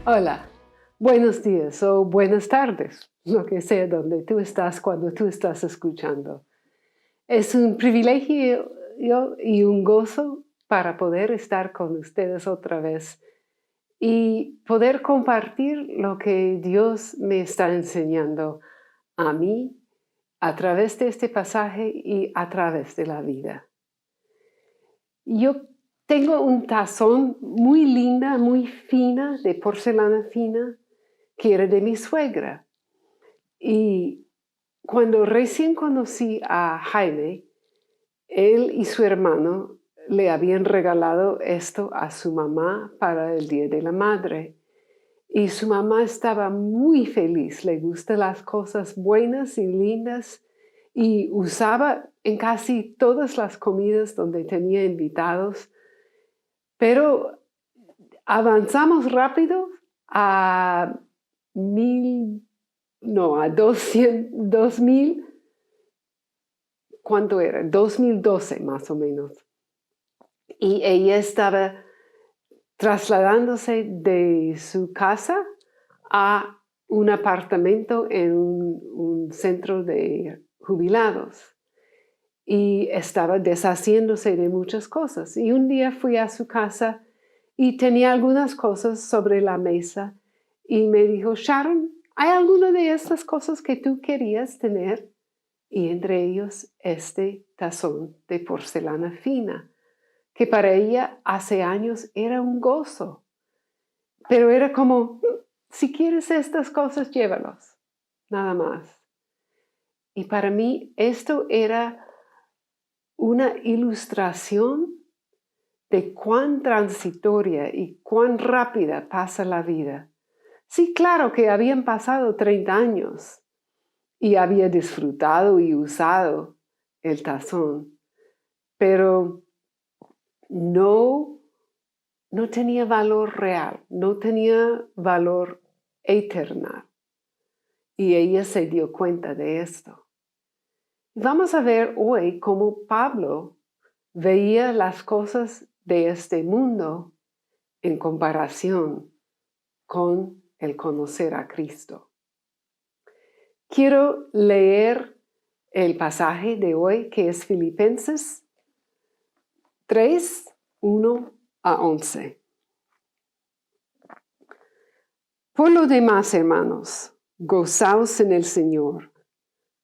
Hola, buenos días o buenas tardes, lo que sea donde tú estás cuando tú estás escuchando. Es un privilegio y un gozo para poder estar con ustedes otra vez y poder compartir lo que Dios me está enseñando a mí a través de este pasaje y a través de la vida. Yo tengo un tazón muy linda, muy fina, de porcelana fina, que era de mi suegra. Y cuando recién conocí a Jaime, él y su hermano le habían regalado esto a su mamá para el Día de la Madre. Y su mamá estaba muy feliz, le gustan las cosas buenas y lindas y usaba en casi todas las comidas donde tenía invitados. Pero avanzamos rápido a 2000, ¿cuánto era? 2012 más o menos. Y ella estaba trasladándose de su casa a un apartamento en un centro de jubilados. Y estaba deshaciéndose de muchas cosas. Y un día fui a su casa y tenía algunas cosas sobre la mesa y me dijo, Sharon, ¿hay alguna de estas cosas que tú querías tener? Y entre ellos este tazón de porcelana fina, que para ella hace años era un gozo. Pero era como, si quieres estas cosas, llévalos, nada más. Y para mí esto era una ilustración de cuán transitoria y cuán rápida pasa la vida. Sí, claro que habían pasado 30 años y había disfrutado y usado el tazón, pero no, no tenía valor real, no tenía valor eterno. Y ella se dio cuenta de esto. Vamos a ver hoy cómo Pablo veía las cosas de este mundo en comparación con el conocer a Cristo. Quiero leer el pasaje de hoy que es Filipenses 3, 1 a 11. Por lo demás, hermanos, gozaos en el Señor.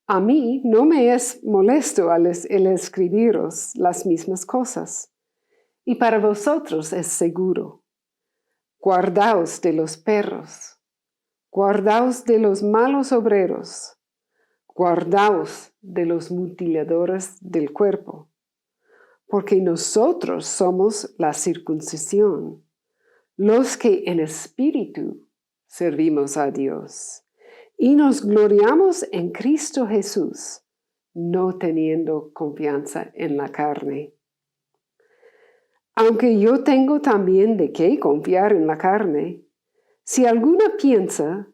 A mí no me es molesto el escribiros las mismas cosas, y para vosotros es seguro. Guardaos de los perros, guardaos de los malos obreros, guardaos de los mutiladores del cuerpo, porque nosotros somos la circuncisión, los que en espíritu servimos a Dios. Y nos gloriamos en Cristo Jesús, no teniendo confianza en la carne. Aunque yo tengo también de qué confiar en la carne, si alguna piensa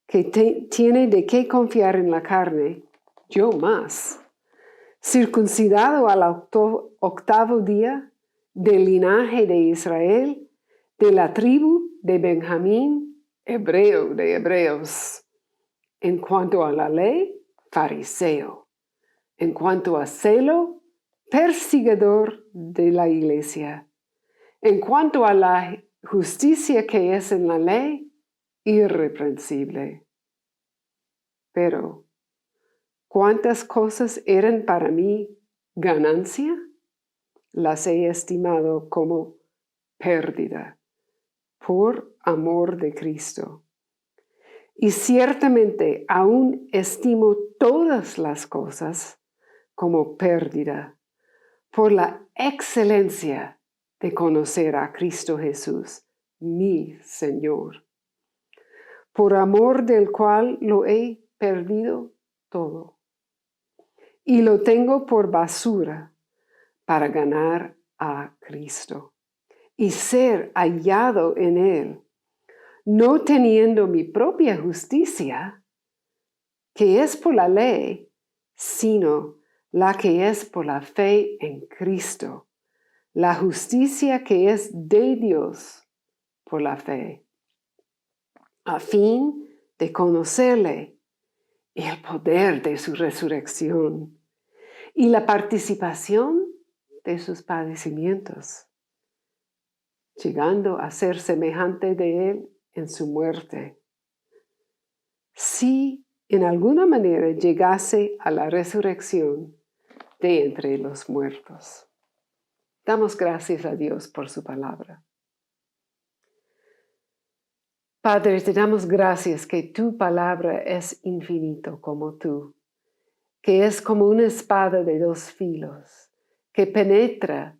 que tiene de qué confiar en la carne, yo más. Circuncidado al octavo día, del linaje de Israel, de la tribu de Benjamín, hebreo de hebreos. En cuanto a la ley, fariseo. En cuanto a celo, perseguidor de la iglesia. En cuanto a la justicia que es en la ley, irreprensible. Pero, ¿cuántas cosas eran para mí ganancia? Las he estimado como pérdida por amor de Cristo. Y ciertamente aún estimo todas las cosas como pérdida por la excelencia de conocer a Cristo Jesús, mi Señor, por amor del cual lo he perdido todo. Y lo tengo por basura para ganar a Cristo y ser hallado en Él, no teniendo mi propia justicia, que es por la ley, sino la que es por la fe en Cristo, la justicia que es de Dios por la fe. a fin de conocerle y el poder de su resurrección y la participación de sus padecimientos, llegando a ser semejante de él en su muerte. Si en alguna manera llegase a la resurrección de entre los muertos. Damos gracias a Dios por su palabra. Padre, te damos gracias que tu palabra es infinito como tú, que es como una espada de dos filos, que penetra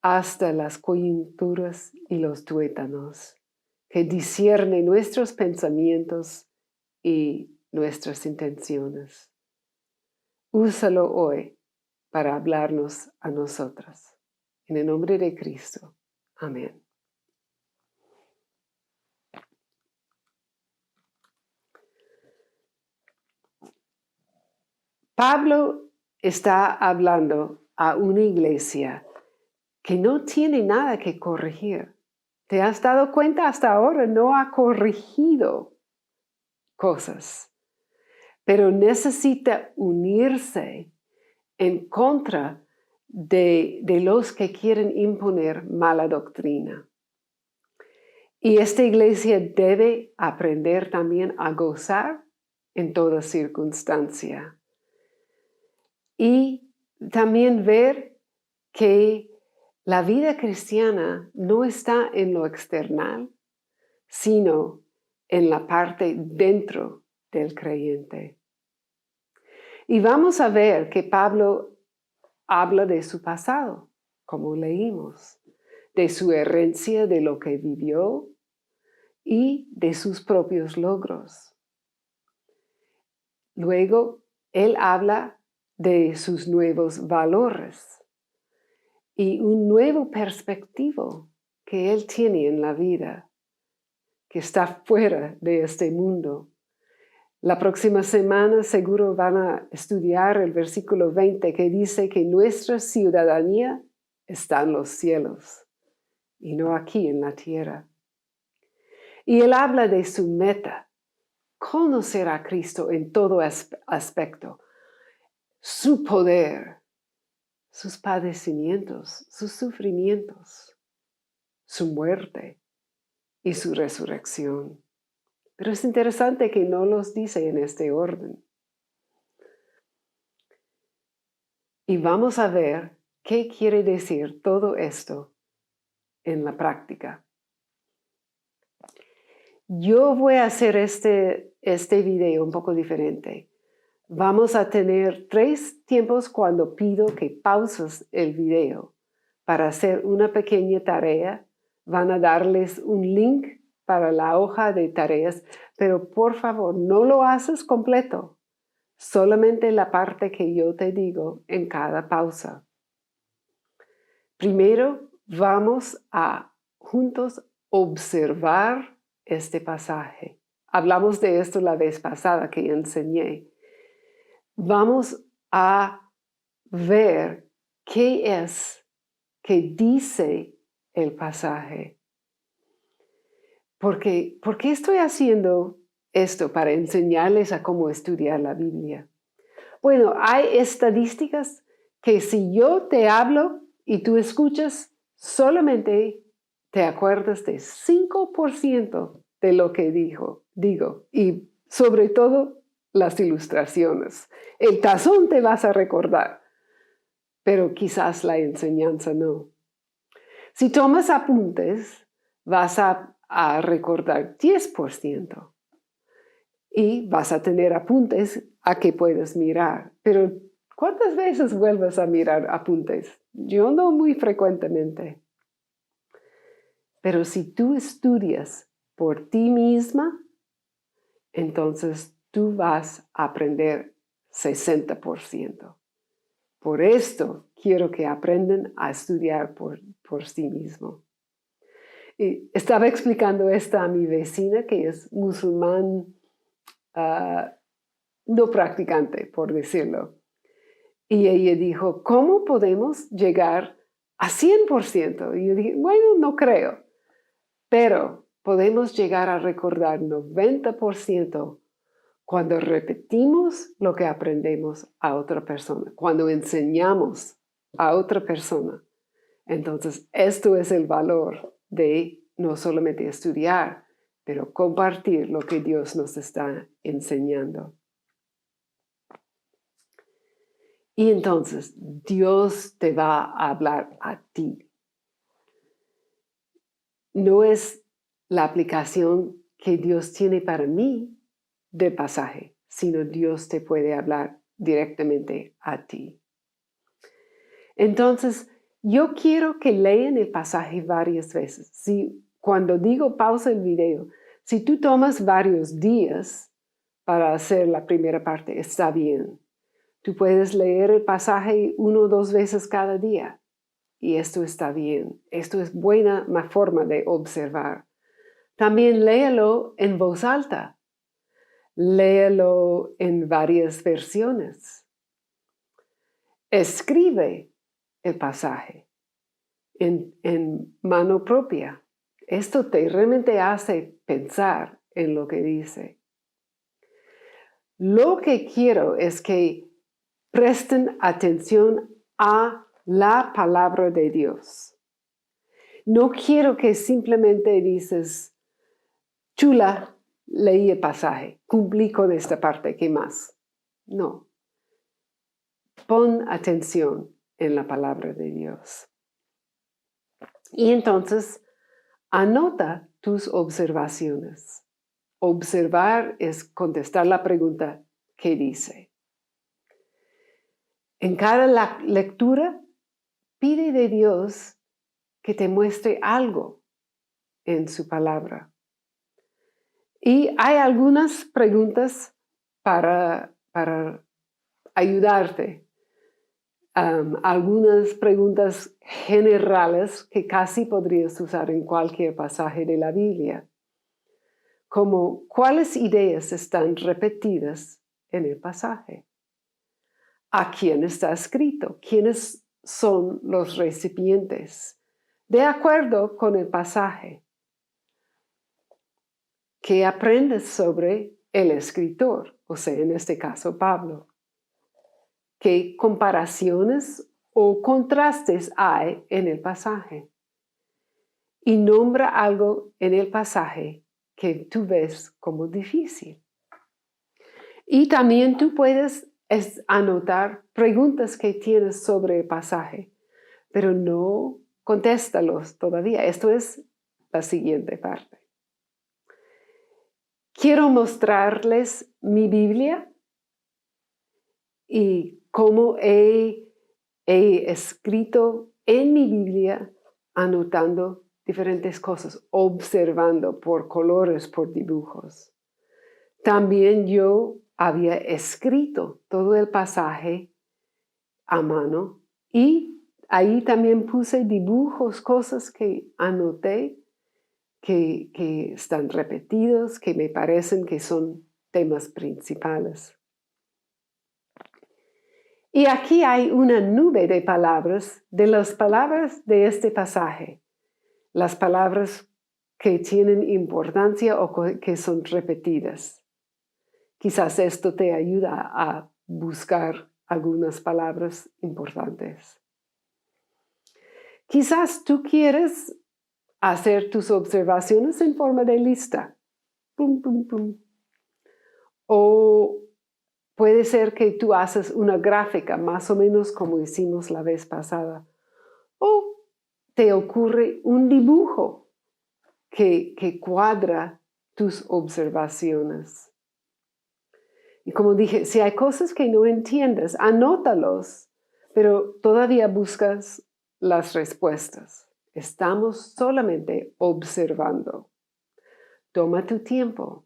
hasta las coyunturas y los tuétanos, que discierne nuestros pensamientos y nuestras intenciones. Úsalo hoy para hablarnos a nosotras. En el nombre de Cristo. Amén. Pablo está hablando a una iglesia que no tiene nada que corregir. ¿Te has dado cuenta? Hasta ahora no ha corregido cosas, pero necesita unirse en contra de los que quieren imponer mala doctrina. Y esta iglesia debe aprender también a gozar en toda circunstancia. Y también ver que la vida cristiana no está en lo external, sino en la parte dentro del creyente. Y vamos a ver que Pablo habla de su pasado, como leímos, de su herencia, de lo que vivió y de sus propios logros. Luego, él habla de sus nuevos valores y un nuevo perspectivo que él tiene en la vida, que está fuera de este mundo. La próxima semana seguro van a estudiar el versículo 20 que dice que nuestra ciudadanía está en los cielos y no aquí en la tierra. Y él habla de su meta, conocer a Cristo en todo aspecto, su poder, sus padecimientos, sus sufrimientos, su muerte y su resurrección. Pero es interesante que no los dice en este orden. Y vamos a ver qué quiere decir todo esto en la práctica. Yo voy a hacer este video un poco diferente. Vamos a tener 3 tiempos cuando pido que pauses el video para hacer una pequeña tarea. Van a darles un link para la hoja de tareas, pero por favor no lo haces completo, solamente la parte que yo te digo en cada pausa. Primero vamos a juntos observar este pasaje. Hablamos de esto la vez pasada que enseñé. Vamos a ver qué es que dice el pasaje. ¿Por qué estoy haciendo esto? Para enseñarles a cómo estudiar la Biblia. Bueno, hay estadísticas que si yo te hablo y tú escuchas, solamente te acuerdas de 5% de lo que digo. Y sobre todo las ilustraciones. El tazón te vas a recordar, pero quizás la enseñanza no. Si tomas apuntes, vas a recordar 10%. Y vas a tener apuntes a que puedes mirar. Pero ¿cuántas veces vuelves a mirar apuntes? Yo no muy frecuentemente. Pero si tú estudias por ti misma, entonces tú vas a aprender 60%. Por esto quiero que aprendan a estudiar por sí mismo. Y estaba explicando esto a mi vecina, que es musulmán no practicante, por decirlo. Y ella dijo, ¿cómo podemos llegar a 100%? Y yo dije, bueno, no creo. Pero podemos llegar a recordar 90% cuando repetimos lo que aprendemos a otra persona, cuando enseñamos a otra persona. Entonces, esto es el valor de no solamente estudiar, pero compartir lo que Dios nos está enseñando. Y entonces, Dios te va a hablar a ti. No es la aplicación que Dios tiene para mí del pasaje, sino Dios te puede hablar directamente a ti. Entonces, yo quiero que lean el pasaje varias veces. Cuando digo pausa el video, si tú tomas varios días para hacer la primera parte, está bien. Tú puedes leer el pasaje 1 o 2 veces cada día y esto está bien. Esto es buena forma de observar. También léelo en voz alta. Léelo en varias versiones. Escribe el pasaje en mano propia. Esto te realmente hace pensar en lo que dice. Lo que quiero es que presten atención a la palabra de Dios. No quiero que simplemente dices, chula, leí el pasaje, cumplí con esta parte, ¿qué más? No. Pon atención en la palabra de Dios. Y entonces, anota tus observaciones. Observar es contestar la pregunta, ¿qué dice? En cada lectura, pide de Dios que te muestre algo en su palabra. Y hay algunas preguntas para ayudarte. Algunas preguntas generales que casi podrías usar en cualquier pasaje de la Biblia, como ¿cuáles ideas están repetidas en el pasaje? ¿A quién está escrito? ¿Quiénes son los recipientes? De acuerdo con el pasaje. ¿Qué aprendes sobre el escritor? O sea, en este caso, Pablo. ¿Qué comparaciones o contrastes hay en el pasaje? Y nombra algo en el pasaje que tú ves como difícil. Y también tú puedes anotar preguntas que tienes sobre el pasaje, pero no contéstalos todavía. Esto es la siguiente parte. Quiero mostrarles mi Biblia y cómo he escrito en mi Biblia anotando diferentes cosas, observando por colores, por dibujos. También yo había escrito todo el pasaje a mano y ahí también puse dibujos, cosas que anoté que están repetidos, que me parecen que son temas principales. Y aquí hay una nube de palabras, de las palabras de este pasaje, las palabras que tienen importancia o que son repetidas. Quizás esto te ayuda a buscar algunas palabras importantes. Quizás tú quieres hacer tus observaciones en forma de lista. Pum, pum, pum. O puede ser que tú haces una gráfica, más o menos como hicimos la vez pasada. O te ocurre un dibujo que cuadra tus observaciones. Y como dije, si hay cosas que no entiendes, anótalos, pero todavía buscas las respuestas. Estamos solamente observando. Toma tu tiempo.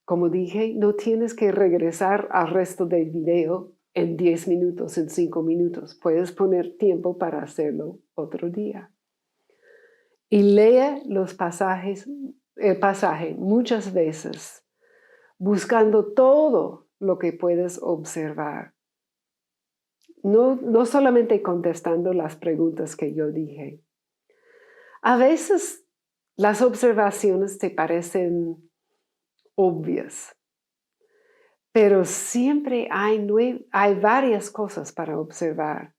Como dije, no tienes que regresar al resto del video en 10 minutos, en 5 minutos. Puedes poner tiempo para hacerlo otro día. Y lea el pasaje muchas veces, buscando todo lo que puedes observar. No solamente contestando las preguntas que yo dije. A veces Las observaciones te parecen obvias, pero siempre hay varias cosas para observar.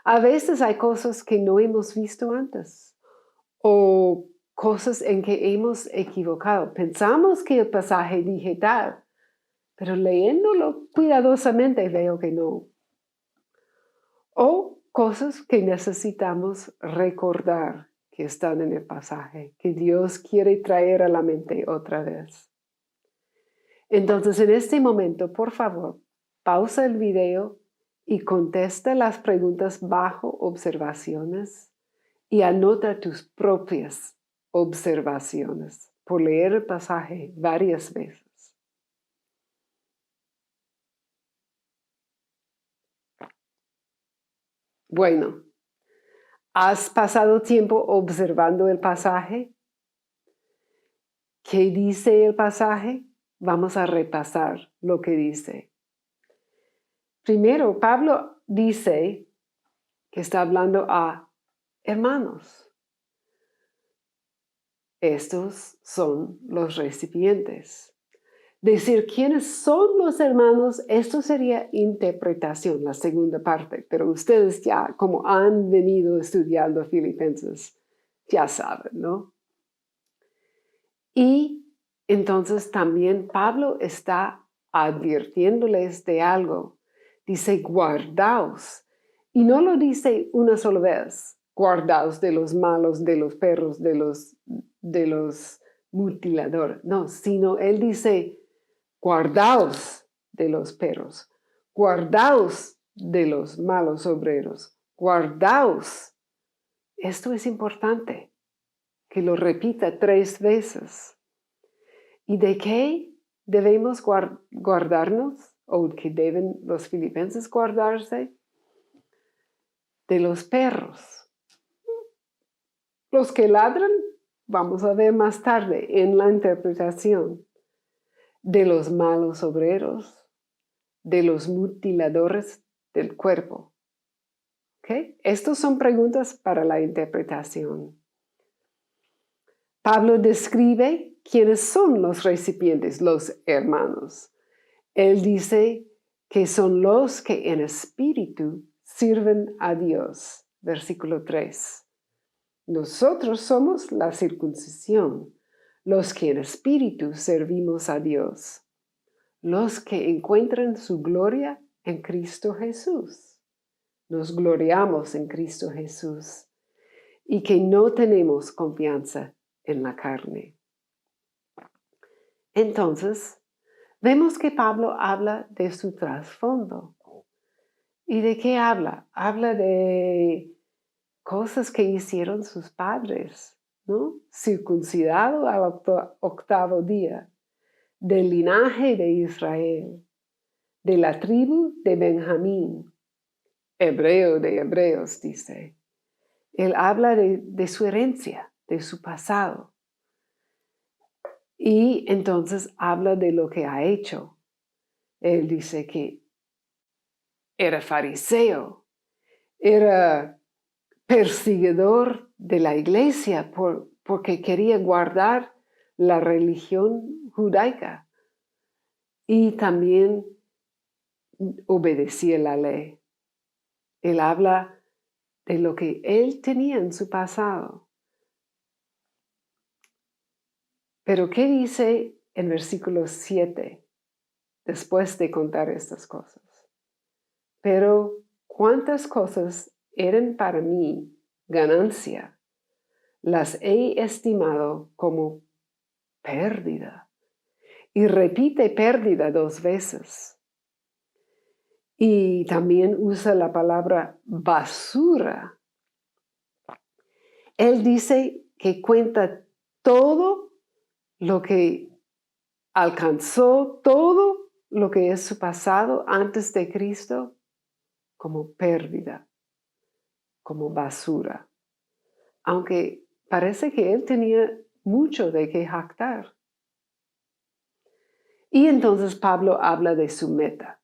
A veces hay cosas que no hemos visto antes o cosas en que hemos equivocado. Pensamos que el pasaje dije tal, pero leyéndolo cuidadosamente veo que no. O cosas que necesitamos recordar que están en el pasaje, que Dios quiere traer a la mente otra vez. Entonces, en este momento, por favor, pausa el video y contesta las preguntas bajo observaciones y anota tus propias observaciones por leer el pasaje varias veces. Bueno, ¿has pasado tiempo observando el pasaje? ¿Qué dice el pasaje? Vamos a repasar lo que dice. Primero, Pablo dice que está hablando a hermanos. Estos son los recipientes. Decir quiénes son los hermanos, esto sería interpretación, la segunda parte, pero ustedes ya, como han venido estudiando Filipenses, ya saben, ¿no? Y entonces también Pablo está advirtiéndoles de algo. Dice, guardaos. Y no lo dice una sola vez, guardaos de los malos, de los perros, de los mutiladores. No, sino él dice, guardaos de los perros, guardaos de los malos obreros, guardaos. Esto es importante, que lo repita 3 veces. ¿Y de qué debemos guardarnos? ¿O que deben los filipenses guardarse? De los perros. Los que ladran, vamos a ver más tarde en la interpretación. De los malos obreros, de los mutiladores del cuerpo. ¿Okay? Estas son preguntas para la interpretación. Pablo describe quiénes son los recipientes, los hermanos. Él dice que son los que en espíritu sirven a Dios. Versículo 3. Nosotros somos la circuncisión, los que en espíritu servimos a Dios, los que encuentran su gloria en Cristo Jesús. Nos gloriamos en Cristo Jesús y que no tenemos confianza en la carne. Entonces, vemos que Pablo habla de su trasfondo. ¿Y de qué habla? Habla de cosas que hicieron sus padres, ¿no? Circuncidado al 8º día, del linaje de Israel, de la tribu de Benjamín, hebreo de hebreos, dice. Él habla de su herencia, de su pasado. Y entonces habla de lo que ha hecho. Él dice que era fariseo, era perseguidor de la iglesia porque quería guardar la religión judaica y también obedecía la ley. Él habla de lo que él tenía en su pasado. Pero ¿qué dice en versículo 7 después de contar estas cosas? Pero cuántas cosas eran para mí ganancia, las he estimado como pérdida. Y repite pérdida 2 veces. Y también usa la palabra basura. Él dice que cuenta todo lo que alcanzó, todo lo que es su pasado antes de Cristo, como pérdida, como basura. Aunque parece que él tenía mucho de qué jactar. Y entonces Pablo habla de su meta.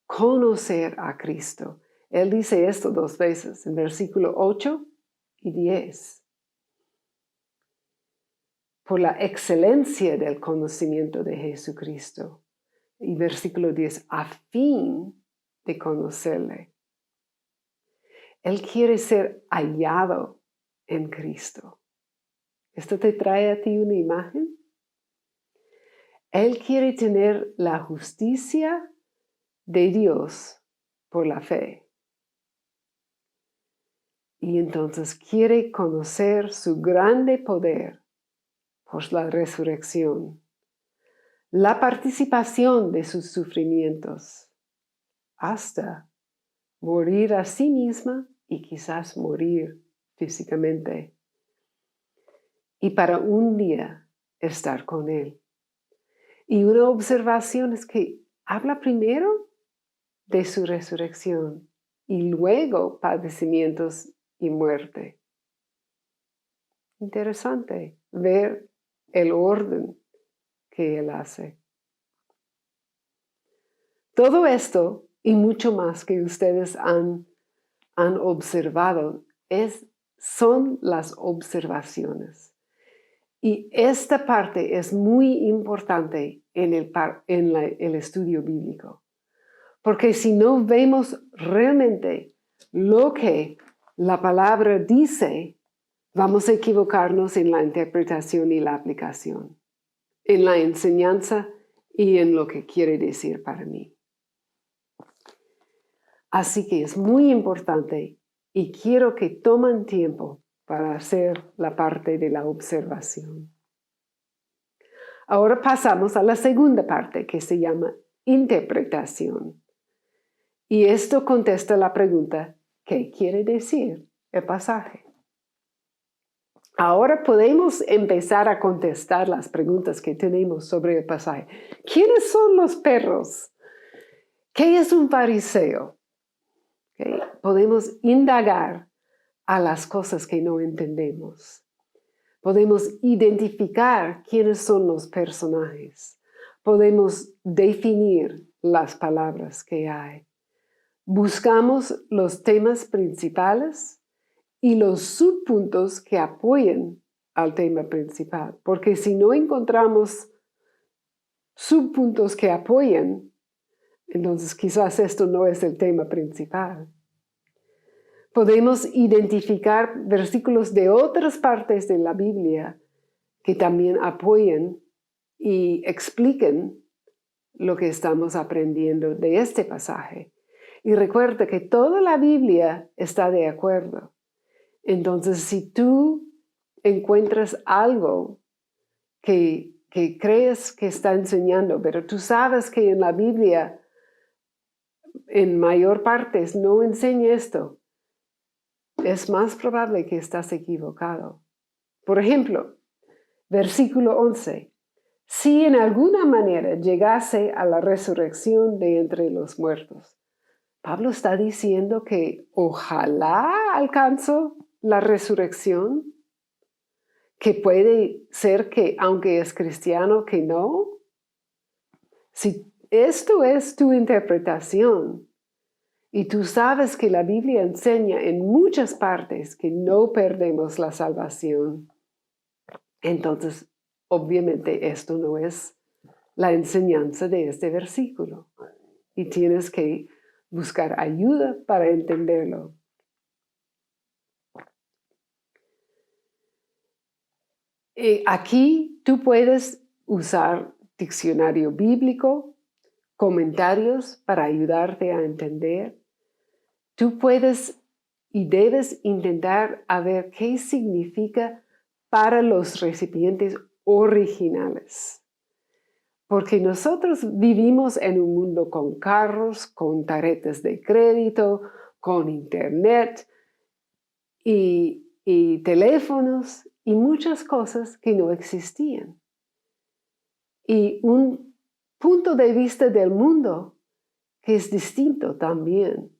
Conocer a Cristo. Él dice esto 2 veces, en versículo 8 y 10. por la excelencia del conocimiento de Jesucristo. Y versículo 10, a fin de conocerle. Él quiere ser hallado en Cristo. ¿Esto te trae a ti una imagen? Él quiere tener la justicia de Dios por la fe. Y entonces quiere conocer su grande poder por la resurrección, la participación de sus sufrimientos, hasta morir a sí misma y quizás morir físicamente. Y para un día estar con Él. Y una observación es que habla primero de su resurrección y luego padecimientos y muerte. Interesante ver el orden que Él hace. Todo esto y mucho más que ustedes han observado son las observaciones. Y esta parte es muy importante en el estudio bíblico. Porque si no vemos realmente lo que la palabra dice, vamos a equivocarnos en la interpretación y la aplicación, en la enseñanza y en lo que quiere decir para mí. Así que es muy importante y quiero que tomen tiempo para hacer la parte de la observación. Ahora pasamos a la segunda parte que se llama interpretación. Y esto contesta la pregunta, ¿qué quiere decir el pasaje? Ahora podemos empezar a contestar las preguntas que tenemos sobre el pasaje. ¿Quiénes son los perros? ¿Qué es un fariseo? ¿Okay? Podemos indagar a las cosas que no entendemos. Podemos identificar quiénes son los personajes. Podemos definir las palabras que hay. Buscamos los temas principales y los subpuntos que apoyen al tema principal. Porque si no encontramos subpuntos que apoyen, entonces quizás esto no es el tema principal. Podemos identificar versículos de otras partes de la Biblia que también apoyen y expliquen lo que estamos aprendiendo de este pasaje. Y recuerda que toda la Biblia está de acuerdo. Entonces, si tú encuentras algo que crees que está enseñando, pero tú sabes que en la Biblia, en mayor parte, no enseña esto, es más probable que estás equivocado. Por ejemplo, versículo 11. Si en alguna manera llegase a la resurrección de entre los muertos. Pablo está diciendo que ojalá alcanzo la resurrección, que puede ser que, aunque es cristiano, que no. Si esto es tu interpretación, y tú sabes que la Biblia enseña en muchas partes que no perdemos la salvación, entonces obviamente esto no es la enseñanza de este versículo. Y tienes que buscar ayuda para entenderlo. Aquí tú puedes usar diccionario bíblico, comentarios para ayudarte a entender. Tú puedes y debes intentar a ver qué significa para los recipientes originales. Porque nosotros vivimos en un mundo con carros, con tarjetas de crédito, con internet y teléfonos y muchas cosas que no existían. Y un punto de vista del mundo que es distinto también.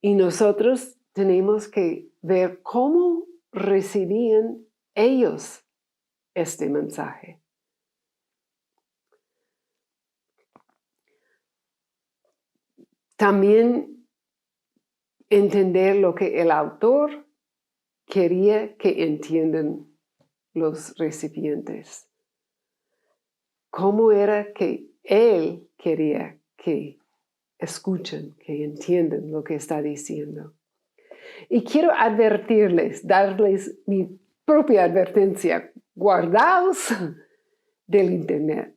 Y nosotros tenemos que ver cómo recibían ellos este mensaje. También entender lo que el autor quería que entiendan los recipientes. ¿Cómo era que Él quería que escuchen, que entiendan lo que está diciendo? Y quiero advertirles, darles mi propia advertencia. Guardaos del Internet.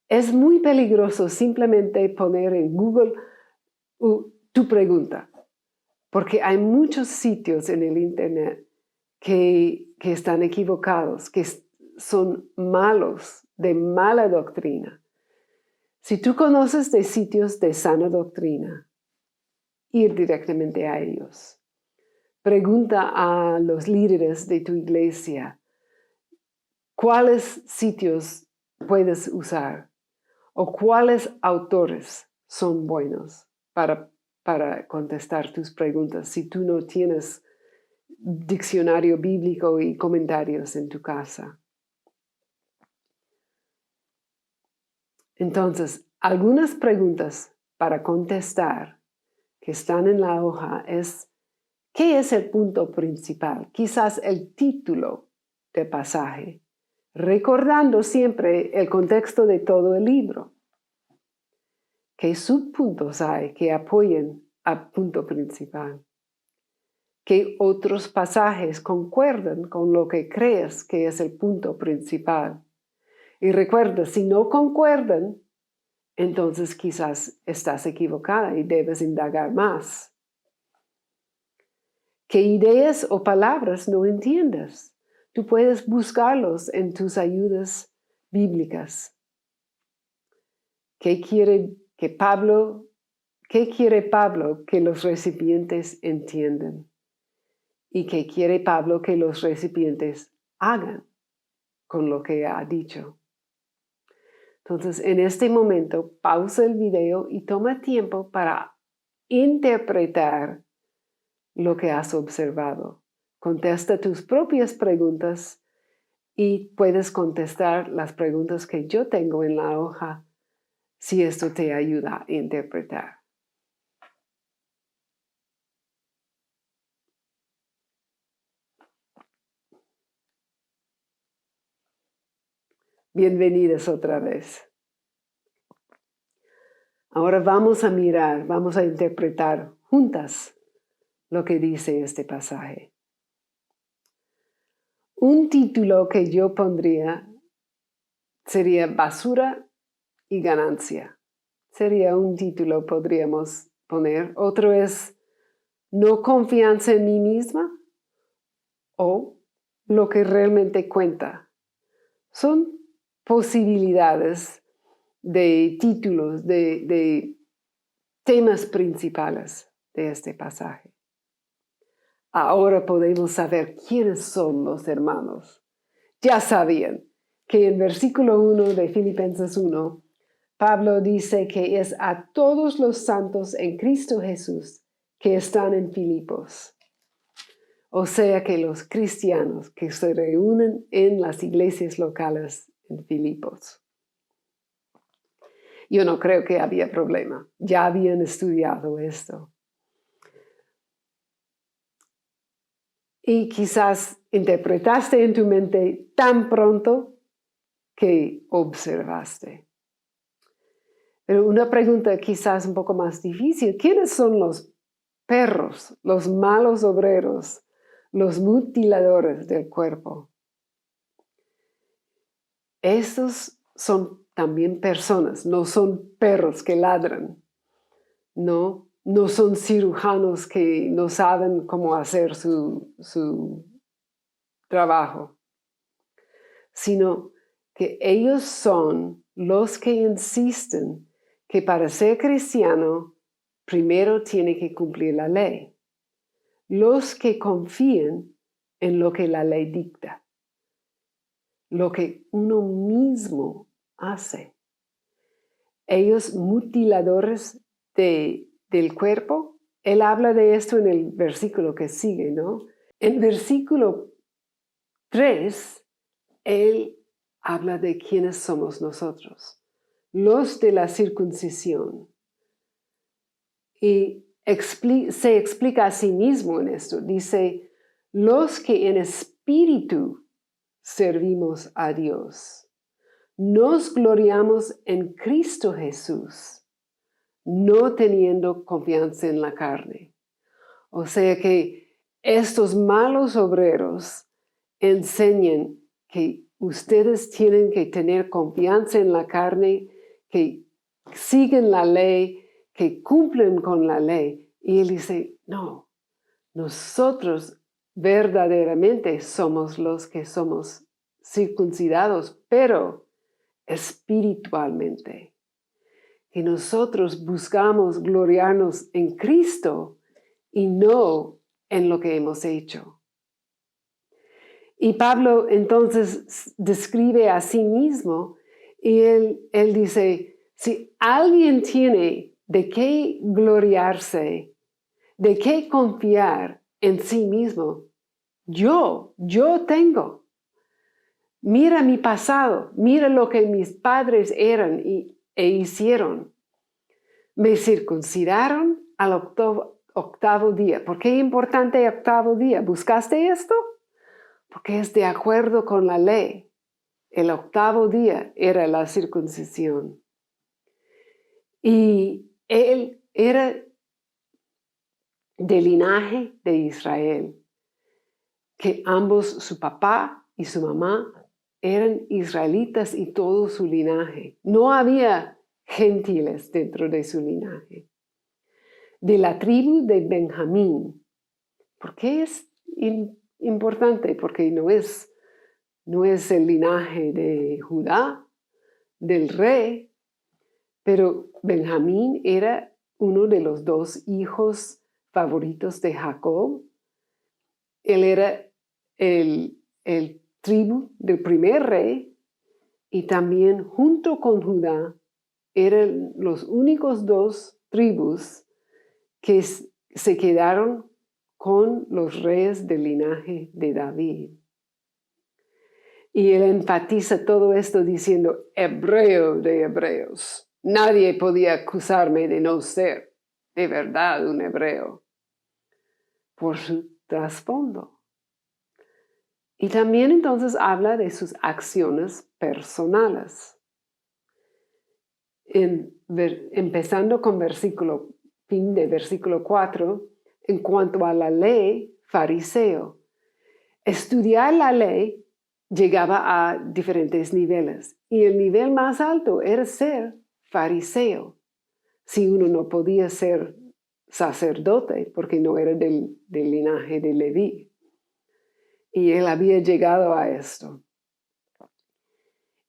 Es muy peligroso simplemente poner en Google tu pregunta, porque hay muchos sitios en el Internet que están equivocados, que son malos, de mala doctrina. Si tú conoces de sitios de sana doctrina, ir directamente a ellos. Pregunta a los líderes de tu iglesia cuáles sitios puedes usar o cuáles autores son buenos para contestar tus preguntas si tú no tienes diccionario bíblico y comentarios en tu casa. Entonces, algunas preguntas para contestar que están en la hoja es: ¿qué es el punto principal? Quizás el título del pasaje, recordando siempre el contexto de todo el libro. ¿Qué subpuntos hay que apoyen al punto principal? ¿Qué otros pasajes concuerdan con lo que crees que es el punto principal? Y recuerda, si no concuerdan, entonces quizás estás equivocada y debes indagar más. ¿Qué ideas o palabras no entiendes? Tú puedes buscarlos en tus ayudas bíblicas. ¿Qué quiere Pablo que los recipientes entiendan? ¿Y qué quiere Pablo que los recipientes hagan con lo que ha dicho? Entonces, en este momento, pausa el video y toma tiempo para interpretar lo que has observado. Contesta tus propias preguntas y puedes contestar las preguntas que yo tengo en la hoja si esto te ayuda a interpretar. Bienvenidas otra vez. Ahora vamos a interpretar juntas lo que dice este pasaje. Un título que yo pondría sería basura y ganancia. Sería un título, podríamos poner. Otro es no confianza en mí misma o lo que realmente cuenta. Son posibilidades de títulos, de temas principales de este pasaje. Ahora podemos saber quiénes son los hermanos. Ya sabían que en versículo 1 de Filipenses 1, Pablo dice que es a todos los santos en Cristo Jesús que están en Filipos. O sea que los cristianos que se reúnen en las iglesias locales en Filipos. Yo no creo que había problema. Ya habían estudiado esto. Y quizás interpretaste en tu mente tan pronto que observaste. Pero una pregunta quizás un poco más difícil. ¿Quiénes son los perros, los malos obreros, los mutiladores del cuerpo? Estos son también personas, no son perros que ladran, no son cirujanos que no saben cómo hacer su trabajo, sino que ellos son los que insisten que para ser cristiano primero tiene que cumplir la ley. Los que confían en lo que la ley dicta, lo que uno mismo hace. Ellos mutiladores del cuerpo, él habla de esto en el versículo que sigue, ¿no? En versículo 3, él habla de quiénes somos nosotros, los de la circuncisión. Y se explica a sí mismo en esto. Dice, los que en espíritu servimos a Dios. Nos gloriamos en Cristo Jesús, no teniendo confianza en la carne. O sea que estos malos obreros enseñan que ustedes tienen que tener confianza en la carne, que siguen la ley, que cumplen con la ley. Y él dice, no, nosotros verdaderamente somos los que somos circuncidados, pero espiritualmente. Que nosotros buscamos gloriarnos en Cristo y no en lo que hemos hecho. Y Pablo entonces describe a sí mismo y él dice, si alguien tiene de qué gloriarse, de qué confiar en sí mismo, yo tengo. Mira mi pasado, mira lo que mis padres eran e hicieron. Me circuncidaron al octavo día. ¿Por qué es importante el octavo día? ¿Buscaste esto? Porque es de acuerdo con la ley. El octavo día era la circuncisión. Y él era del linaje de Israel, que ambos, su papá y su mamá, eran israelitas y todo su linaje. No había gentiles dentro de su linaje. De la tribu de Benjamín. ¿Por qué es importante? Porque no es el linaje de Judá, del rey, pero Benjamín era uno de los dos hijos favoritos de Jacob. Él era el tribu del primer rey y también junto con Judá eran los únicos dos tribus que se quedaron con los reyes del linaje de David. Y él enfatiza todo esto diciendo, hebreo de hebreos. Nadie podía acusarme de no ser de verdad un hebreo por su trasfondo. Y también entonces habla de sus acciones personales. Empezando con fin de versículo 4, en cuanto a la ley, fariseo. Estudiar la ley llegaba a diferentes niveles. Y el nivel más alto era ser fariseo. Si uno no podía ser sacerdote, porque no era del linaje de Leví. Y él había llegado a esto.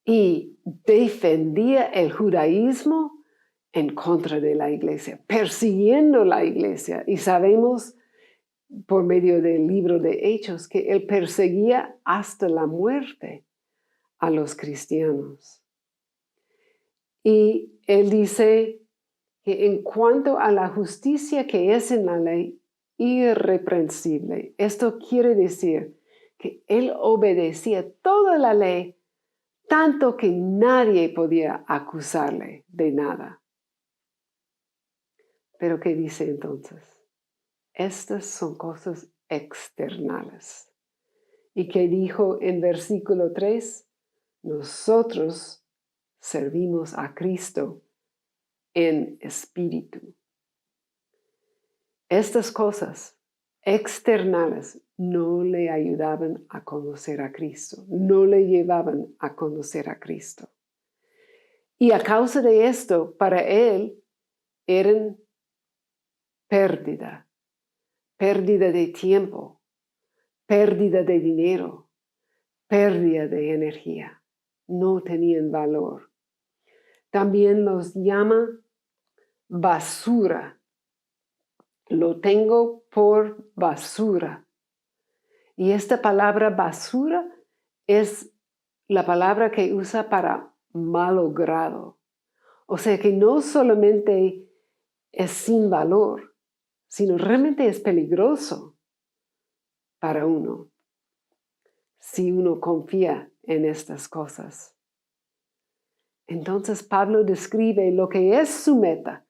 Y defendía el judaísmo en contra de la iglesia, persiguiendo la iglesia. Y sabemos por medio del libro de Hechos que él perseguía hasta la muerte a los cristianos. Y él dice que en cuanto a la justicia que es en la ley, irreprensible. Esto quiere decir que él obedecía toda la ley, tanto que nadie podía acusarle de nada. Pero ¿qué dice entonces? Estas son cosas externales. ¿Y qué dijo en versículo 3? Nosotros servimos a Cristo en espíritu. Estas cosas externales no le ayudaban a conocer a Cristo, no le llevaban a conocer a Cristo. Y a causa de esto, para él, eran pérdida de tiempo, pérdida de dinero, pérdida de energía. No tenían valor. También los llama basura. Lo tengo por basura. Y esta palabra basura es la palabra que usa para malogrado. O sea que no solamente es sin valor, sino realmente es peligroso para uno si uno confía en estas cosas. Entonces Pablo describe lo que es su meta.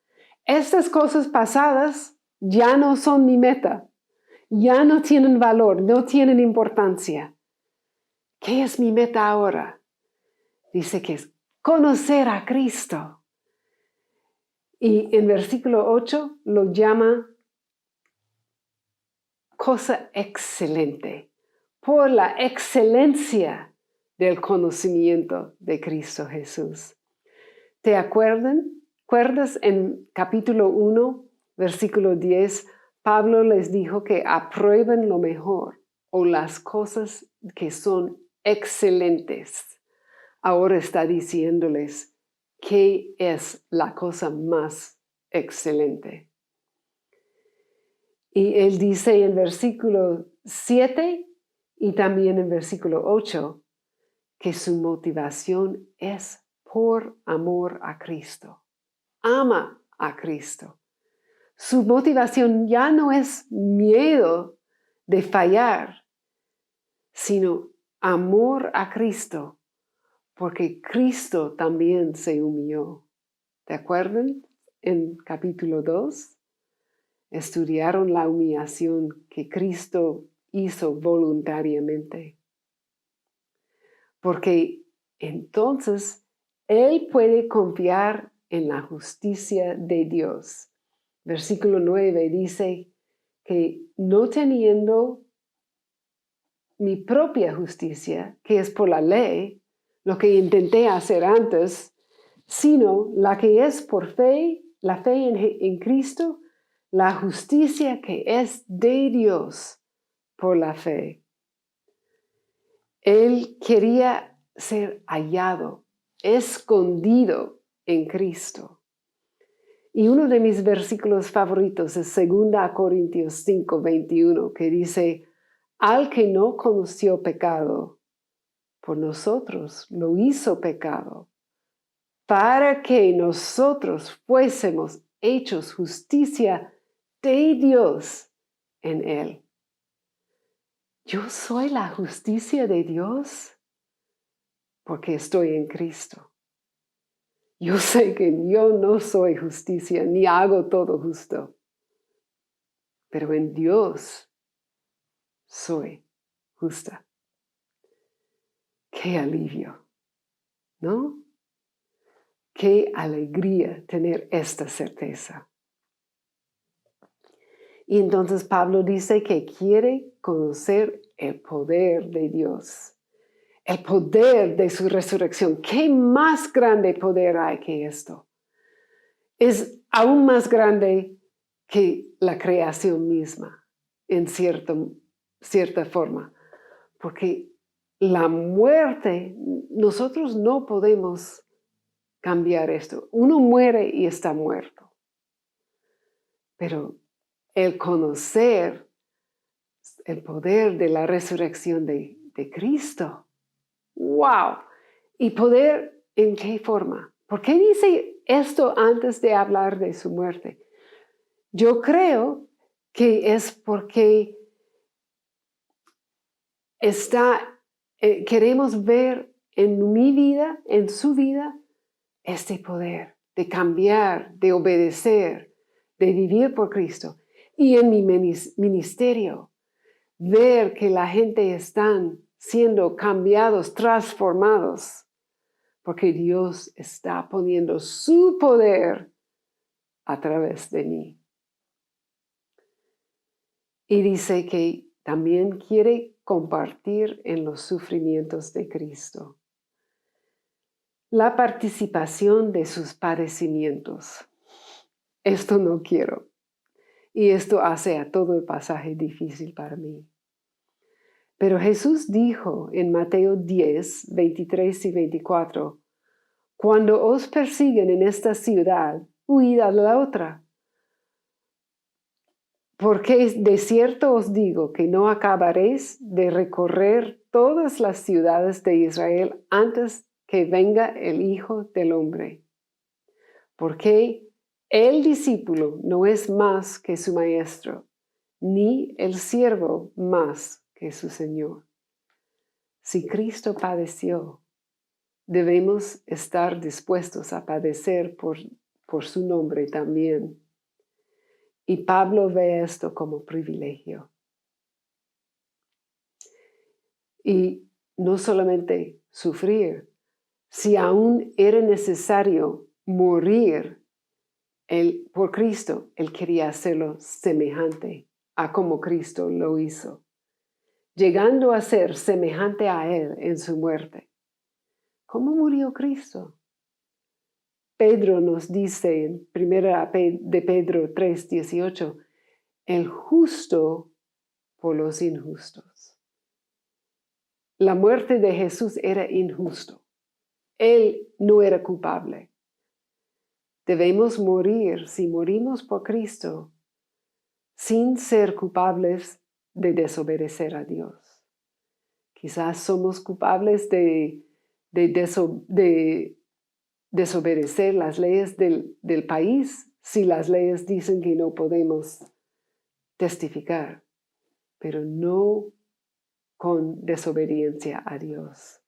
Estas cosas pasadas ya no son mi meta, ya no tienen valor, no tienen importancia. ¿Qué es mi meta ahora? Dice que es conocer a Cristo. Y en versículo 8 lo llama cosa excelente, por la excelencia del conocimiento de Cristo Jesús. ¿Te acuerdas en capítulo 1, versículo 10, Pablo les dijo que aprueben lo mejor o las cosas que son excelentes? Ahora está diciéndoles qué es la cosa más excelente. Y él dice en versículo 7 y también en versículo 8 que su motivación es por amor a Cristo. Ama a Cristo. Su motivación ya no es miedo de fallar, sino amor a Cristo, porque Cristo también se humilló. ¿Te acuerdan? En capítulo 2, estudiaron la humillación que Cristo hizo voluntariamente. Porque entonces Él puede confiar en la justicia de Dios. Versículo 9 dice que no teniendo mi propia justicia, que es por la ley, lo que intenté hacer antes, sino la que es por fe, la fe en Cristo, la justicia que es de Dios por la fe. Él quería ser hallado, escondido en Cristo. Y uno de mis versículos favoritos es 2 Corintios 5, 21, que dice, al que no conoció pecado, por nosotros lo hizo pecado, para que nosotros fuésemos hechos justicia de Dios en él. Yo soy la justicia de Dios porque estoy en Cristo. Yo sé que yo no soy justicia, ni hago todo justo, pero en Dios soy justa. Qué alivio, ¿no? Qué alegría tener esta certeza. Y entonces Pablo dice que quiere conocer el poder de Dios, el poder de su resurrección. ¿Qué más grande poder hay que esto? Es aún más grande que la creación misma, en cierta forma, porque la muerte, nosotros no podemos cambiar esto. Uno muere y está muerto, pero el conocer el poder de la resurrección de Cristo, ¡wow! ¿Y poder en qué forma? ¿Por qué dice esto antes de hablar de su muerte? Yo creo que es porque queremos ver en mi vida, en su vida, este poder de cambiar, de obedecer, de vivir por Cristo. Y en mi ministerio, ver que la gente están siendo cambiados, transformados, porque Dios está poniendo su poder a través de mí. Y dice que también quiere compartir en los sufrimientos de Cristo. La participación de sus padecimientos. Esto no quiero. Y esto hace a todo el pasaje difícil para mí. Pero Jesús dijo en Mateo 10, 23 y 24, cuando os persiguen en esta ciudad, huid a la otra. Porque de cierto os digo que no acabaréis de recorrer todas las ciudades de Israel antes que venga el Hijo del Hombre. Porque el discípulo no es más que su maestro, ni el siervo más que su Señor. Si Cristo padeció, debemos estar dispuestos a padecer por su nombre también. Y Pablo ve esto como privilegio. Y no solamente sufrir, si aún era necesario morir por Cristo, Él quería hacerlo semejante a como Cristo lo hizo, llegando a ser semejante a Él en su muerte. ¿Cómo murió Cristo? Pedro nos dice en 1 de Pedro 3:18, el justo por los injustos. La muerte de Jesús era injusto. Él no era culpable. Debemos morir, si morimos por Cristo, sin ser culpables de desobedecer a Dios. Quizás somos culpables de desobedecer las leyes del país si las leyes dicen que no podemos testificar, pero no con desobediencia a Dios,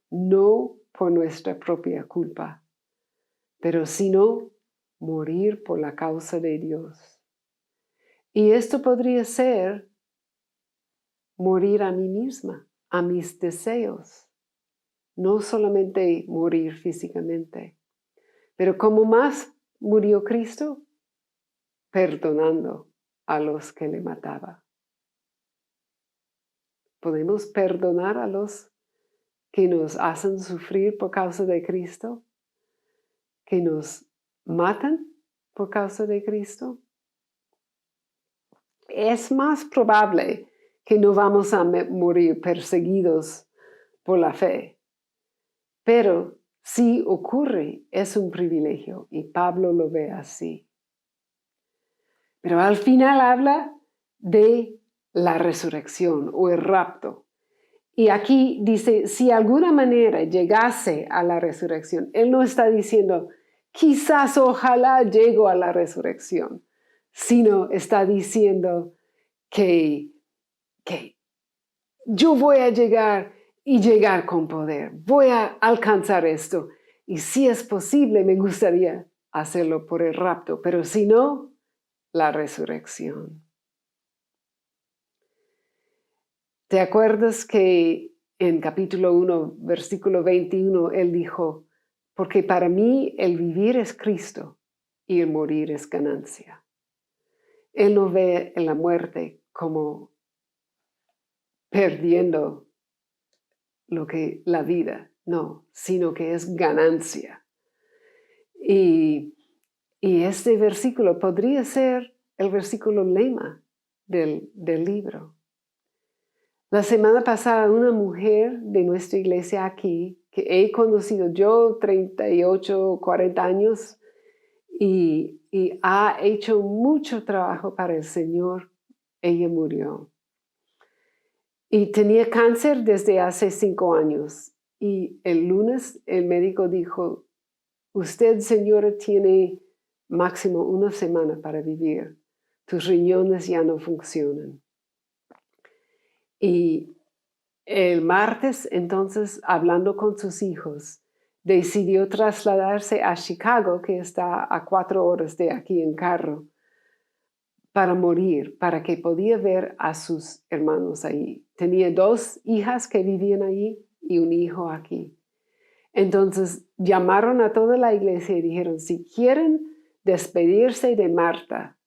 no por nuestra propia culpa, pero sino morir por la causa de Dios. Y esto podría ser morir a mí misma, a mis deseos, no solamente morir físicamente. Pero ¿cómo más murió Cristo? Perdonando a los que le mataban. ¿Podemos perdonar a los que nos hacen sufrir por causa de Cristo? ¿Que nos matan por causa de Cristo? Es más probable que no vamos a morir perseguidos por la fe. Pero si ocurre, es un privilegio y Pablo lo ve así. Pero al final habla de la resurrección o el rapto. Y aquí dice, si de alguna manera llegase a la resurrección, él no está diciendo, quizás ojalá llego a la resurrección, sino está diciendo que yo voy a llegar y llegar con poder, voy a alcanzar esto. Y si es posible, me gustaría hacerlo por el rapto, pero si no, la resurrección. ¿Te acuerdas que en capítulo 1, versículo 21, él dijo, porque para mí el vivir es Cristo y el morir es ganancia? Él no ve en la muerte como perdiendo la vida, no, sino que es ganancia. Y este versículo podría ser el versículo lema del libro. La semana pasada una mujer de nuestra iglesia aquí, que he conocido yo 38, 40 años, y ha hecho mucho trabajo para el Señor, ella murió. Y tenía cáncer desde hace 5 años. Y el lunes el médico dijo, usted, señora, tiene máximo 1 semana para vivir. Tus riñones ya no funcionan. Y el martes, entonces, hablando con sus hijos, decidió trasladarse a Chicago, que está a 4 horas de aquí en carro, para morir, para que podía ver a sus hermanos ahí. Tenía 2 hijas que vivían allí y un hijo aquí. Entonces llamaron a toda la iglesia y dijeron, si quieren despedirse de Marta,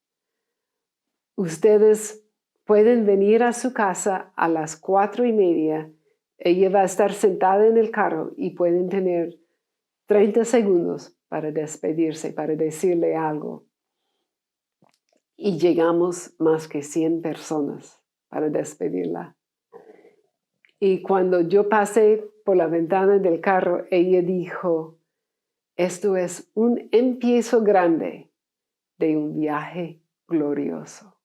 ustedes pueden venir a su casa a las 4:30. Ella va a estar sentada en el carro y pueden tener 30 segundos para despedirse, para decirle algo. Y llegamos más que 100 personas para despedirla. Y cuando yo pasé por la ventana del carro, ella dijo, esto es un empiezo grande de un viaje glorioso.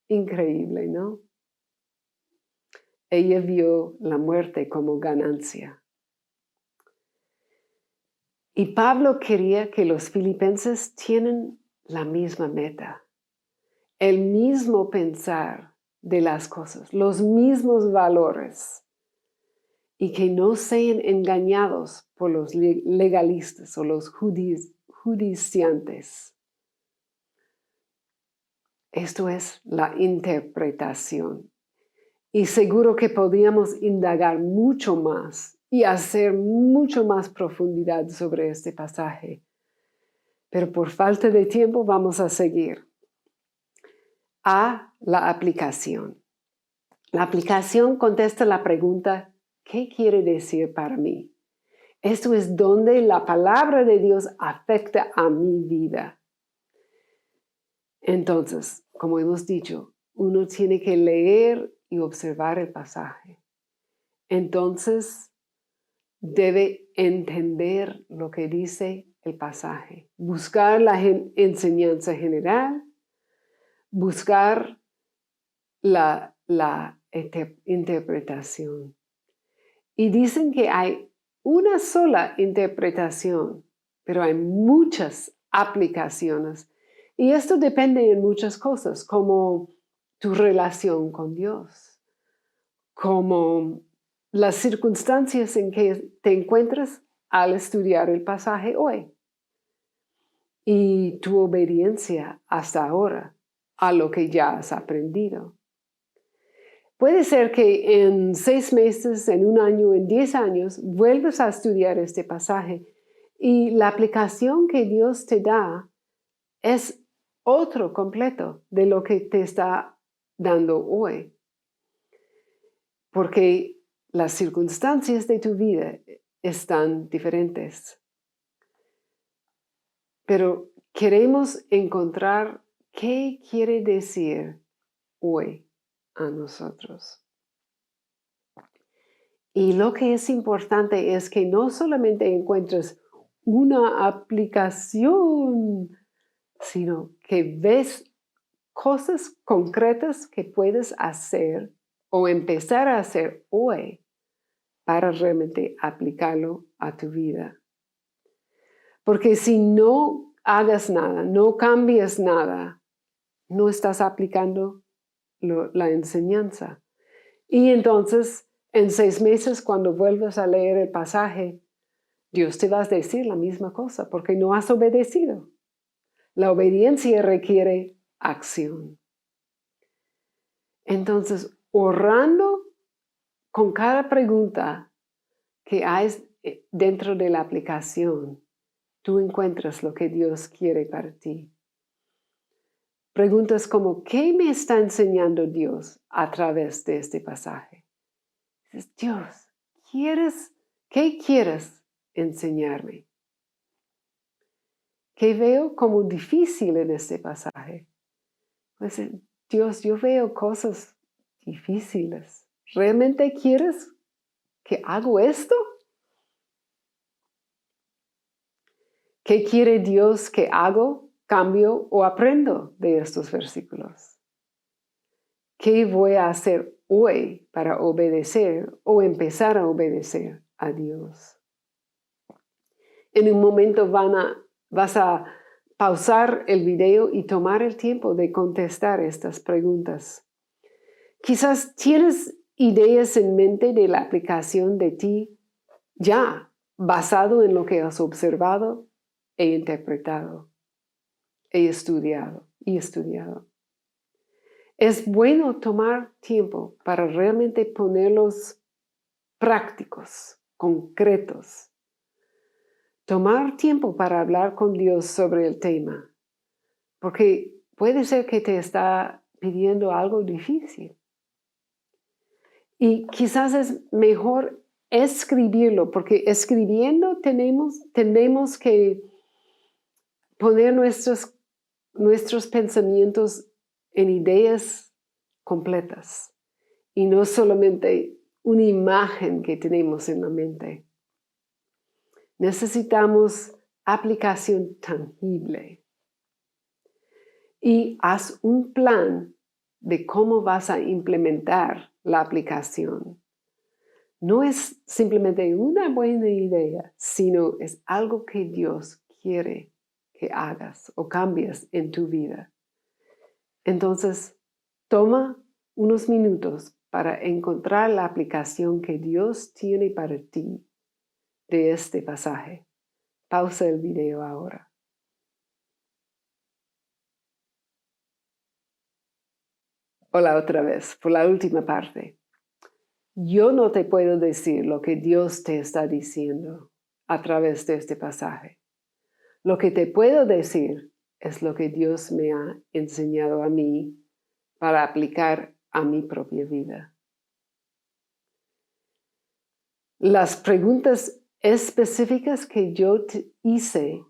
Increíble, ¿no? Ella vio la muerte como ganancia. Y Pablo quería que los filipenses tienen la misma meta, el mismo pensar de las cosas, los mismos valores, y que no sean engañados por los legalistas o los judiciantes. Esto es la interpretación. Y seguro que podíamos indagar mucho más y hacer mucho más profundidad sobre este pasaje. Pero por falta de tiempo vamos a seguir. A la aplicación. La aplicación contesta la pregunta, ¿qué quiere decir para mí? Esto es donde la palabra de Dios afecta a mi vida. Entonces, como hemos dicho, uno tiene que leer y observar el pasaje. Entonces, debe entender lo que dice el pasaje, buscar la enseñanza general, buscar la interpretación. Y dicen que hay una sola interpretación, pero hay muchas aplicaciones. Y esto depende de muchas cosas, como tu relación con Dios, como las circunstancias en que te encuentras al estudiar el pasaje hoy y tu obediencia hasta ahora a lo que ya has aprendido. Puede ser que en 6 meses, en 1 año, en 10 años, vuelvas a estudiar este pasaje y la aplicación que Dios te da es otro completo de lo que te está dando hoy. Porque las circunstancias de tu vida están diferentes. Pero queremos encontrar qué quiere decir hoy a nosotros. Y lo que es importante es que no solamente encuentres una aplicación, sino que ves cosas concretas que puedes hacer o empezar a hacer hoy para realmente aplicarlo a tu vida. Porque si no hagas nada, no cambias nada, no estás aplicando la enseñanza. Y entonces, en 6 meses, cuando vuelvas a leer el pasaje, Dios te va a decir la misma cosa, porque no has obedecido. La obediencia requiere acción. Entonces, orando con cada pregunta que hay dentro de la aplicación, tú encuentras lo que Dios quiere para ti. Preguntas como, ¿qué me está enseñando Dios a través de este pasaje? Dices, Dios, ¿qué quieres enseñarme? ¿Qué veo como difícil en este pasaje? Pues, Dios, yo veo cosas difíciles. ¿Realmente quieres que hago esto? ¿Qué quiere Dios que hago, cambio o aprendo de estos versículos? ¿Qué voy a hacer hoy para obedecer o empezar a obedecer a Dios? En un momento vas a pausar el video y tomar el tiempo de contestar estas preguntas. Quizás tienes ideas en mente de la aplicación de ti ya basado en lo que has observado e interpretado, he estudiado y estudiado. Es bueno tomar tiempo para realmente ponerlos prácticos, concretos. Tomar tiempo para hablar con Dios sobre el tema, porque puede ser que te está pidiendo algo difícil. Y quizás es mejor escribirlo, porque escribiendo tenemos que poner nuestros pensamientos en ideas completas y no solamente una imagen que tenemos en la mente. Necesitamos aplicación tangible. Y haz un plan de cómo vas a implementar la aplicación. No es simplemente una buena idea, sino es algo que Dios quiere que hagas o cambies en tu vida. Entonces, toma unos minutos para encontrar la aplicación que Dios tiene para ti de este pasaje. Pausa el video ahora. Hola otra vez, por la última parte. Yo no te puedo decir lo que Dios te está diciendo a través de este pasaje. Lo que te puedo decir es lo que Dios me ha enseñado a mí para aplicar a mi propia vida. Las preguntas específicas que yo te hice,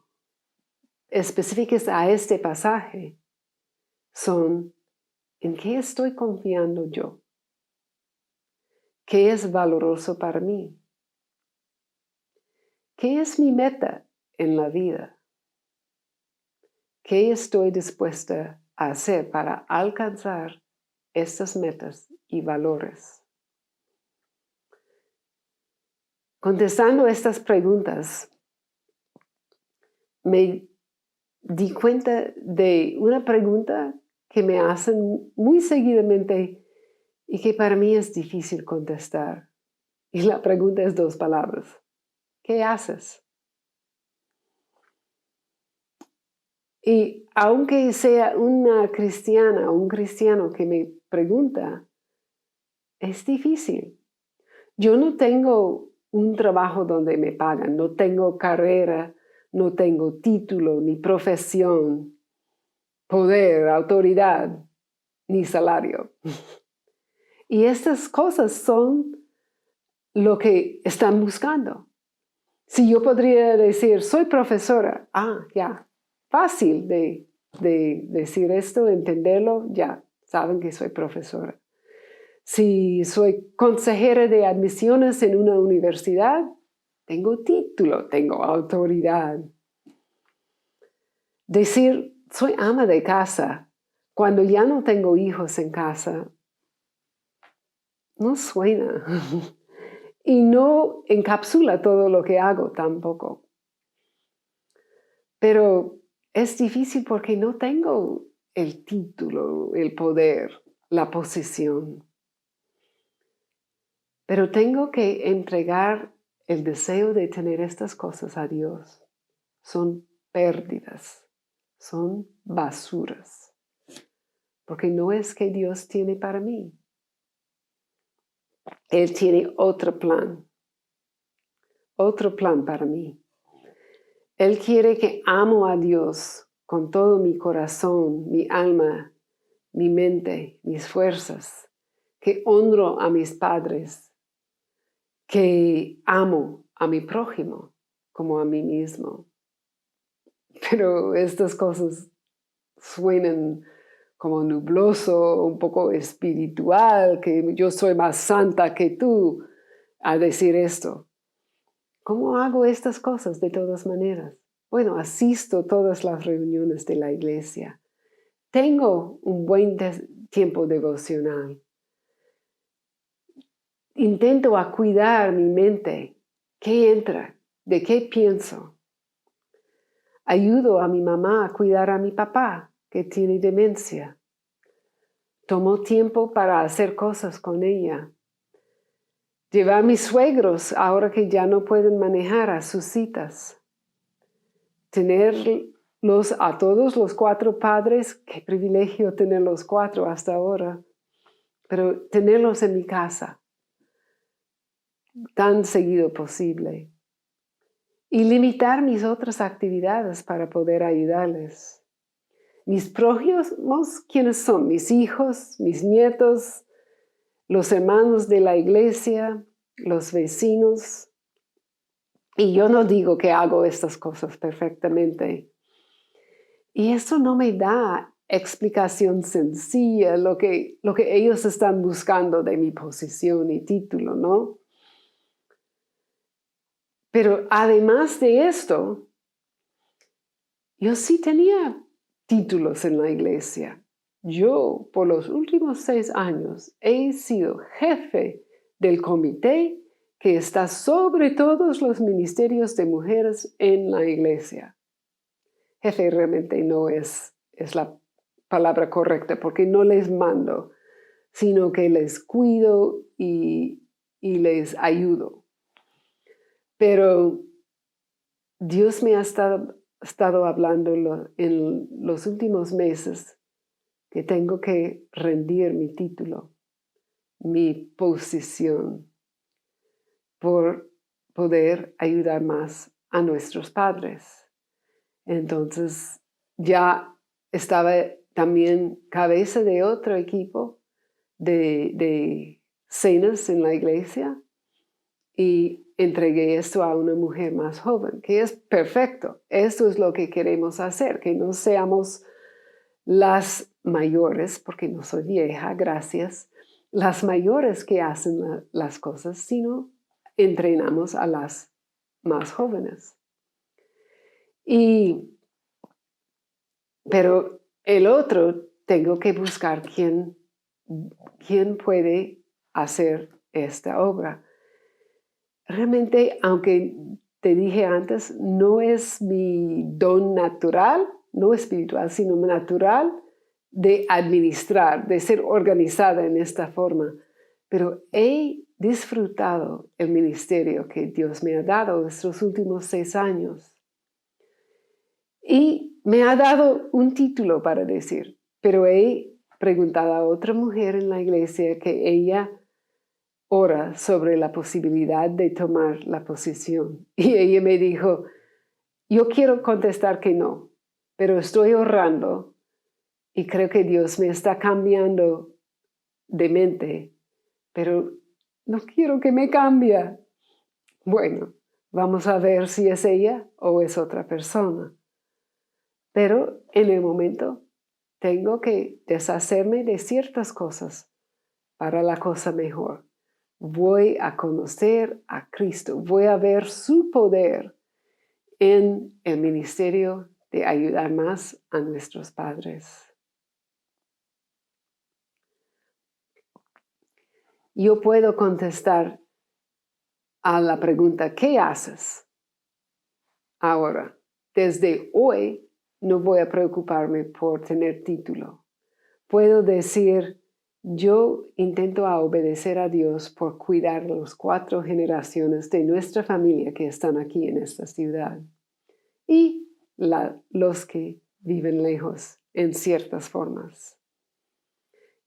específicas a este pasaje, son: ¿en qué estoy confiando yo? ¿Qué es valoroso para mí? ¿Qué es mi meta en la vida? ¿Qué estoy dispuesta a hacer para alcanzar estas metas y valores? Contestando estas preguntas, me di cuenta de una pregunta que me hacen muy seguidamente y que para mí es difícil contestar. Y la pregunta es 2 palabras. ¿Qué haces? Y aunque sea una cristiana o un cristiano que me pregunta, es difícil. Yo no tengo un trabajo donde me pagan, no tengo carrera, no tengo título, ni profesión, poder, autoridad, ni salario. Y estas cosas son lo que están buscando. Si yo podría decir, soy profesora, ya, fácil de decir esto, entenderlo, ya, saben que soy profesora. Si soy consejera de admisiones en una universidad, tengo título, tengo autoridad. Decir, soy ama de casa, cuando ya no tengo hijos en casa, no suena. Y no encapsula todo lo que hago tampoco. Pero es difícil porque no tengo el título, el poder, la posición. Pero tengo que entregar el deseo de tener estas cosas a Dios. Son pérdidas, son basuras. Porque no es que Dios tiene para mí. Él tiene otro plan para mí. Él quiere que amo a Dios con todo mi corazón, mi alma, mi mente, mis fuerzas, que honro a mis padres, que amo a mi prójimo como a mí mismo. Pero estas cosas suenan como nubloso, un poco espiritual, que yo soy más santa que tú, a decir esto. ¿Cómo hago estas cosas de todas maneras? Bueno, asisto a todas las reuniones de la iglesia. Tengo un buen tiempo devocional. Intento a cuidar mi mente. ¿Qué entra? ¿De qué pienso? Ayudo a mi mamá a cuidar a mi papá, que tiene demencia. Tomo tiempo para hacer cosas con ella. Llevar a mis suegros, ahora que ya no pueden manejar, a sus citas. Tenerlos a todos los 4 padres, qué privilegio tener los 4 hasta ahora, pero tenerlos en mi casa tan seguido posible. Y limitar mis otras actividades para poder ayudarles. Mis prójimos, ¿quiénes son? Mis hijos, mis nietos, los hermanos de la iglesia, los vecinos. Y yo no digo que hago estas cosas perfectamente. Y eso no me da explicación sencilla lo que ellos están buscando de mi posición y título, ¿no? Pero además de esto, yo sí tenía títulos en la iglesia. Yo, por los últimos 6 años, he sido jefe del comité que está sobre todos los ministerios de mujeres en la iglesia. Jefe realmente no es la palabra correcta, porque no les mando, sino que les cuido y les ayudo. Pero Dios me ha estado hablando en los últimos meses que tengo que rendir mi título mi posición por poder ayudar más a nuestros padres. Entonces ya estaba también cabeza de otro equipo de cenas en la iglesia y entregué esto a una mujer más joven, que es perfecto. Esto es lo que queremos hacer, que no seamos las mayores, porque no soy vieja, gracias, las mayores que hacen las cosas, sino entrenamos a las más jóvenes. Pero el otro, tengo que buscar quién puede hacer esta obra. Realmente, aunque te dije antes, no es mi don natural, no espiritual, sino natural, de administrar, de ser organizada en esta forma. Pero he disfrutado el ministerio que Dios me ha dado estos últimos 6 años. Y me ha dado un título para decir, pero he preguntado a otra mujer en la iglesia que ella ora sobre la posibilidad de tomar la posición. Y ella me dijo, yo quiero contestar que no, pero estoy orando y creo que Dios me está cambiando de mente, pero no quiero que me cambie. Bueno, vamos a ver si es ella o es otra persona. Pero en el momento tengo que deshacerme de ciertas cosas para la cosa mejor. Voy a conocer a Cristo, voy a ver su poder en el ministerio de ayudar más a nuestros padres. Yo puedo contestar a la pregunta, ¿qué haces? Ahora, desde hoy no voy a preocuparme por tener título. Puedo decir, yo intento obedecer a Dios por cuidar las 4 generaciones de nuestra familia que están aquí en esta ciudad y los que viven lejos en ciertas formas.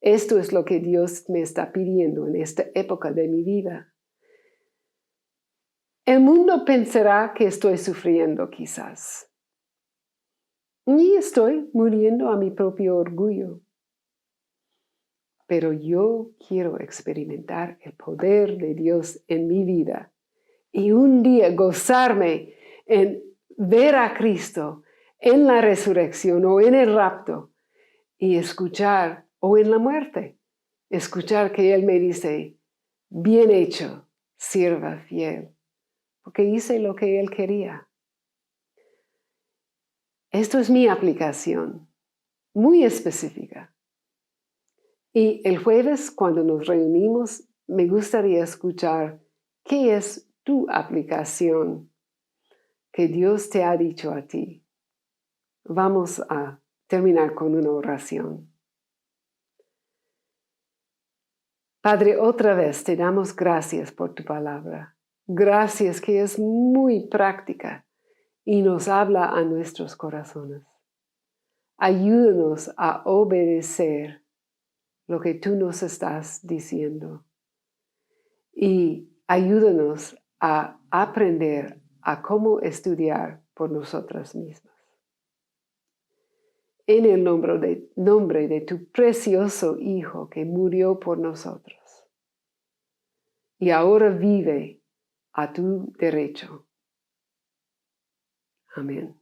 Esto es lo que Dios me está pidiendo en esta época de mi vida. El mundo pensará que estoy sufriendo quizás. Y estoy muriendo a mi propio orgullo. Pero yo quiero experimentar el poder de Dios en mi vida y un día gozarme en ver a Cristo en la resurrección o en el rapto y escuchar, o en la muerte, escuchar que Él me dice, bien hecho, sierva fiel, porque hice lo que Él quería. Esto es mi aplicación, muy específica. Y el jueves, cuando nos reunimos, me gustaría escuchar qué es tu aplicación que Dios te ha dicho a ti. Vamos a terminar con una oración. Padre, otra vez te damos gracias por tu palabra. Gracias que es muy práctica y nos habla a nuestros corazones. Ayúdanos a obedecer lo que tú nos estás diciendo. Y ayúdanos a aprender a cómo estudiar por nosotras mismas. En el nombre de tu precioso Hijo que murió por nosotros y ahora vive a tu derecho. Amén.